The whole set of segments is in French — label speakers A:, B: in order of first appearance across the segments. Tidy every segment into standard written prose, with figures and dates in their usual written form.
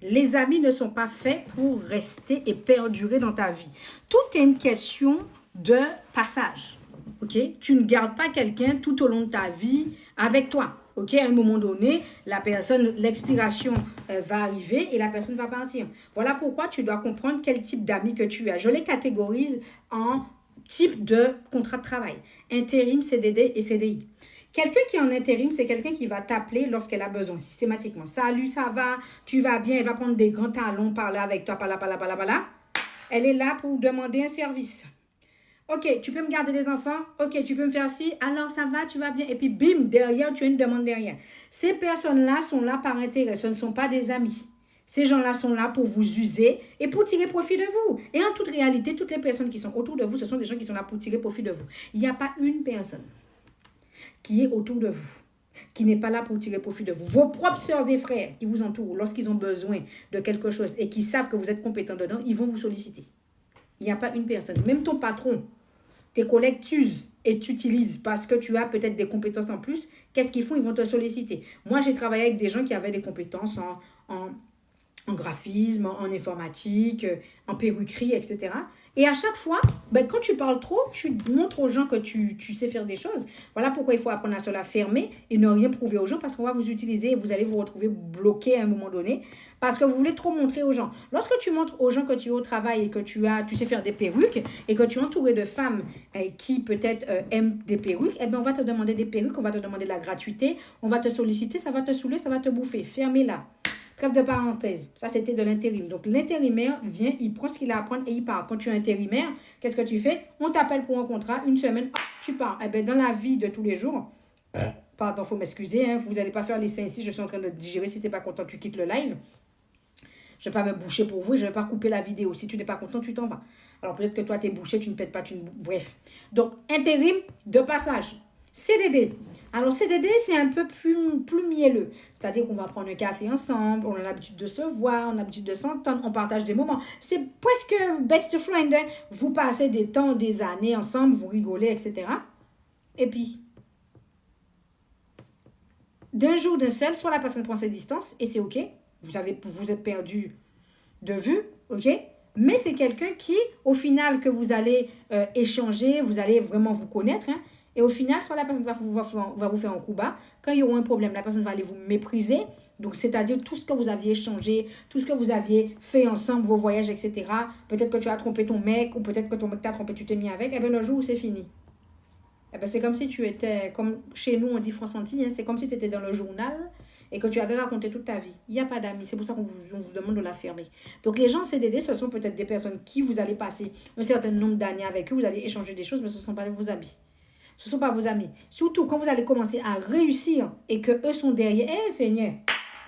A: Les amis ne sont pas faits pour rester et perdurer dans ta vie. Tout est une question de passage. Ok? Tu ne gardes pas quelqu'un tout au long de ta vie avec toi. Ok? À un moment donné, la personne, l'expiration va arriver et la personne va partir. Voilà pourquoi tu dois comprendre quel type d'amis que tu as. Je les catégorise en type de contrat de travail. Intérim, CDD et CDI. Quelqu'un qui est en intérim, c'est quelqu'un qui va t'appeler lorsqu'elle a besoin, systématiquement. Salut, ça va? Tu vas bien? Elle va prendre des grands talons, parler avec toi, par là, par là, par là, par là. Elle est là pour demander un service. Ok, tu peux me garder les enfants? Ok, tu peux me faire ci? Alors, ça va, tu vas bien? Et puis, bim, derrière, tu as une demande derrière. Ces personnes-là sont là par intérêt. Ce ne sont pas des amis. Ces gens-là sont là pour vous user et pour tirer profit de vous. Et en toute réalité, toutes les personnes qui sont autour de vous, ce sont des gens qui sont là pour tirer profit de vous. Il n'y a pas une personne qui est autour de vous, qui n'est pas là pour tirer profit de vous. Vos propres sœurs et frères qui vous entourent, lorsqu'ils ont besoin de quelque chose et qui savent que vous êtes compétent dedans, ils vont vous solliciter. Il n'y a pas une personne. Même ton patron, tes collègues t'usent et t'utilisent parce que tu as peut-être des compétences en plus. Qu'est-ce qu'ils font? Ils vont te solliciter. Moi, j'ai travaillé avec des gens qui avaient des compétences en graphisme, en informatique, en perruquerie, etc. Et à chaque fois, quand tu parles trop, tu montres aux gens que tu sais faire des choses. Voilà pourquoi il faut apprendre à se la fermer et ne rien prouver aux gens parce qu'on va vous utiliser et vous allez vous retrouver bloqué à un moment donné parce que vous voulez trop montrer aux gens. Lorsque tu montres aux gens que tu es au travail et que tu sais faire des perruques et que tu es entouré de femmes qui peut-être aiment des perruques, eh bien on va te demander des perruques, on va te demander de la gratuité, on va te solliciter, ça va te saouler, ça va te bouffer. Fermez-la. Trêve de parenthèse, ça c'était de l'intérim. Donc l'intérimaire vient, il prend ce qu'il a à apprendre et il part. Quand tu es intérimaire, qu'est-ce que tu fais? On t'appelle pour un contrat, une semaine, hop, tu pars. Eh bien, dans la vie de tous les jours, pardon, il faut m'excuser, hein, vous n'allez pas faire les seins ici, je suis en train de digérer, si tu n'es pas content, tu quittes le live. Je ne vais pas me boucher pour vous et je ne vais pas couper la vidéo. Si tu n'es pas content, tu t'en vas. Alors peut-être que toi, tu es bouché, tu ne pètes pas, bref. Donc, intérim de passage. CDD. Alors, CDD, c'est un peu plus mielleux. C'est-à-dire qu'on va prendre un café ensemble, on a l'habitude de se voir, on a l'habitude de s'entendre, on partage des moments. C'est presque best friend. Hein? Vous passez des temps, des années ensemble, vous rigolez, etc. Et puis, d'un jour, d'un seul, soit la personne prend ses distances, et c'est OK. Vous êtes perdu de vue, OK? Mais c'est quelqu'un qui, au final, que vous allez échanger, vous allez vraiment vous connaître, hein? Et au final, soit la personne va vous faire un coup bas. Quand il y aura un problème, la personne va aller vous mépriser. Donc, c'est-à-dire tout ce que vous aviez échangé, tout ce que vous aviez fait ensemble, vos voyages, etc. Peut-être que tu as trompé ton mec, ou peut-être que ton mec t'a trompé, tu t'es mis avec. Eh bien, le jour où c'est fini. Eh bien, c'est comme si tu étais, comme chez nous, on dit France-Antilles, hein, c'est comme si tu étais dans le journal et que tu avais raconté toute ta vie. Il n'y a pas d'amis, c'est pour ça qu'on vous demande de la fermer. Donc, les gens en CDD, ce sont peut-être des personnes qui vous allez passer un certain nombre d'années avec eux, vous allez échanger des choses, mais ce ne sont pas vos amis. Ce ne sont pas vos amis. Surtout quand vous allez commencer à réussir et que eux sont derrière. Eh Seigneur,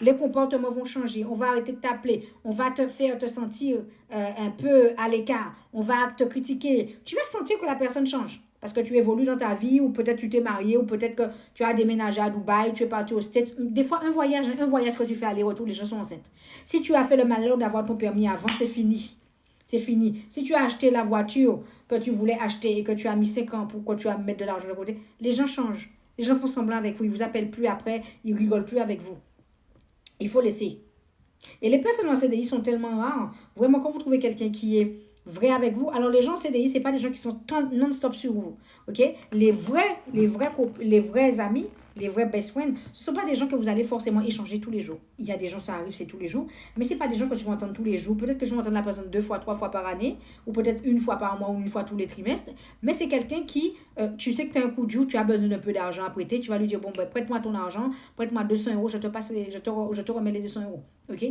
A: les comportements vont changer. On va arrêter de t'appeler. On va te faire te sentir un peu à l'écart. On va te critiquer. Tu vas sentir que la personne change. Parce que tu évolues dans ta vie, ou peut-être tu t'es marié, ou peut-être que tu as déménagé à Dubaï, tu es parti aux States. Des fois, un voyage que tu fais aller-retour, les gens sont enceintes. Si tu as fait le malheur d'avoir ton permis avant, c'est fini. C'est fini. Si tu as acheté la voiture que tu voulais acheter et que tu as mis 5 ans pour que tu vas mettre de l'argent de côté, les gens changent. Les gens font semblant avec vous. Ils ne vous appellent plus après. Ils ne rigolent plus avec vous. Il faut laisser. Et les personnes en CDI sont tellement rares. Vraiment, quand vous trouvez quelqu'un qui est vrai avec vous, alors les gens en CDI, ce n'est pas des gens qui sont non-stop sur vous. OK? Les vrais amis, les vrais best friends, ce ne sont pas des gens que vous allez forcément échanger tous les jours. Il y a des gens, ça arrive, c'est tous les jours. Mais ce n'est pas des gens que tu vas entendre tous les jours. Peut-être que je vais entendre la personne 2 fois, 3 fois par année, ou peut-être 1 fois par mois, ou 1 fois tous les trimestres. Mais c'est quelqu'un qui, tu sais que tu as un coup dur, tu as besoin d'un peu d'argent à prêter. Tu vas lui dire, bon, prête-moi ton argent, prête-moi 200 euros, je te remets les 200 euros. OK?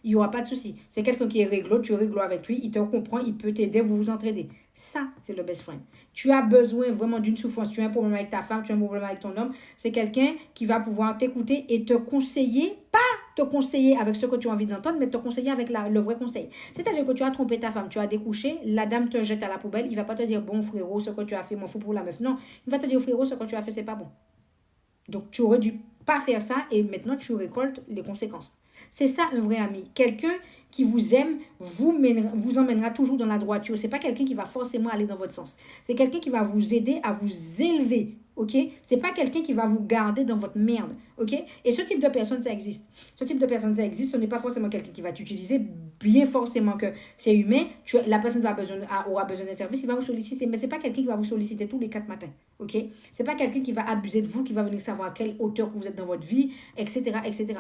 A: Il n'y aura pas de souci. C'est quelqu'un qui est réglo, tu es réglo avec lui, il te comprend, il peut t'aider, vous vous entraidez. Ça, c'est le best friend. Tu as besoin vraiment d'une souffrance, tu as un problème avec ta femme, tu as un problème avec ton homme. C'est quelqu'un qui va pouvoir t'écouter et te conseiller, pas te conseiller avec ce que tu as envie d'entendre, mais te conseiller avec le vrai conseil. C'est-à-dire que tu as trompé ta femme, tu as découché, la dame te jette à la poubelle, il ne va pas te dire, bon frérot, ce que tu as fait, m'en fous pour la meuf. Non, il va te dire, frérot, ce que tu as fait, c'est pas bon. Donc, tu aurais dû pas faire ça et maintenant, tu récoltes les conséquences. C'est ça un vrai ami. Quelqu'un qui vous aime vous emmènera toujours dans la droiture. C'est pas quelqu'un qui va forcément aller dans votre sens. C'est quelqu'un qui va vous aider à vous élever. OK? C'est pas quelqu'un qui va vous garder dans votre merde. OK? Et ce type de personne, ça existe. Ce type de personne, ça existe. Ce n'est pas forcément quelqu'un qui va t'utiliser. Bien forcément que c'est humain. La personne aura besoin d'un service, il va vous solliciter. Mais c'est pas quelqu'un qui va vous solliciter tous les 4 matins. OK? C'est pas quelqu'un qui va abuser de vous, qui va venir savoir à quelle hauteur que vous êtes dans votre vie, etc., etc.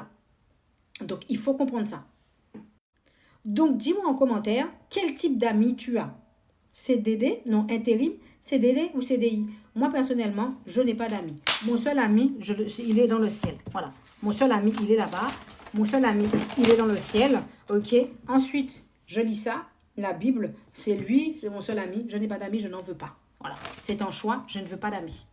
A: Donc, il faut comprendre ça. Donc, dis-moi en commentaire, quel type d'amis tu as? CDD, non, intérim, CDD ou CDI? Moi, personnellement, je n'ai pas d'amis. Mon seul ami, il est dans le ciel. Voilà. Mon seul ami, il est là-bas. Mon seul ami, il est dans le ciel. OK? Ensuite, je lis ça. La Bible, c'est lui, c'est mon seul ami. Je n'ai pas d'amis, je n'en veux pas. Voilà. C'est un choix, je ne veux pas d'amis.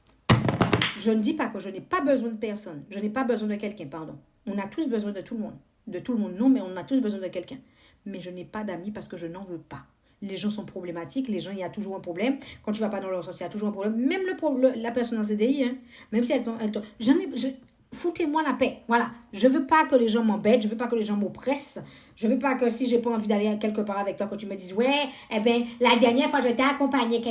A: Je ne dis pas que je n'ai pas besoin de personne. Je n'ai pas besoin de quelqu'un, pardon. On a tous besoin de tout le monde. De tout le monde, non, mais on a tous besoin de quelqu'un. Mais je n'ai pas d'amis parce que je n'en veux pas. Les gens sont problématiques, les gens, il y a toujours un problème. Quand tu ne vas pas dans leur sens, il y a toujours un problème. Même la personne en CDI, hein, même si foutez-moi la paix. Voilà. Je ne veux pas que les gens m'embêtent, je ne veux pas que les gens m'oppressent. Je ne veux pas que si je n'ai pas envie d'aller quelque part avec toi, que tu me dises, ouais, eh bien, la dernière fois, je t'ai accompagné,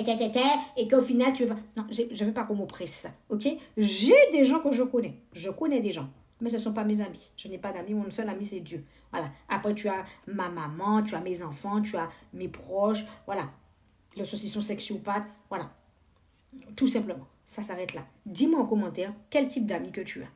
A: et qu'au final, tu veux pas. Non, je ne veux pas qu'on m'oppresse. OK? J'ai des gens que je connais. Je connais des gens. Mais ce ne sont pas mes amis. Je n'ai pas d'amis. Mon seul ami, c'est Dieu. Voilà. Après, tu as ma maman, tu as mes enfants, tu as mes proches. Voilà. Le saucisson sexopathe. Voilà. Tout simplement. Ça s'arrête là. Dis-moi en commentaire quel type d'amis que tu as.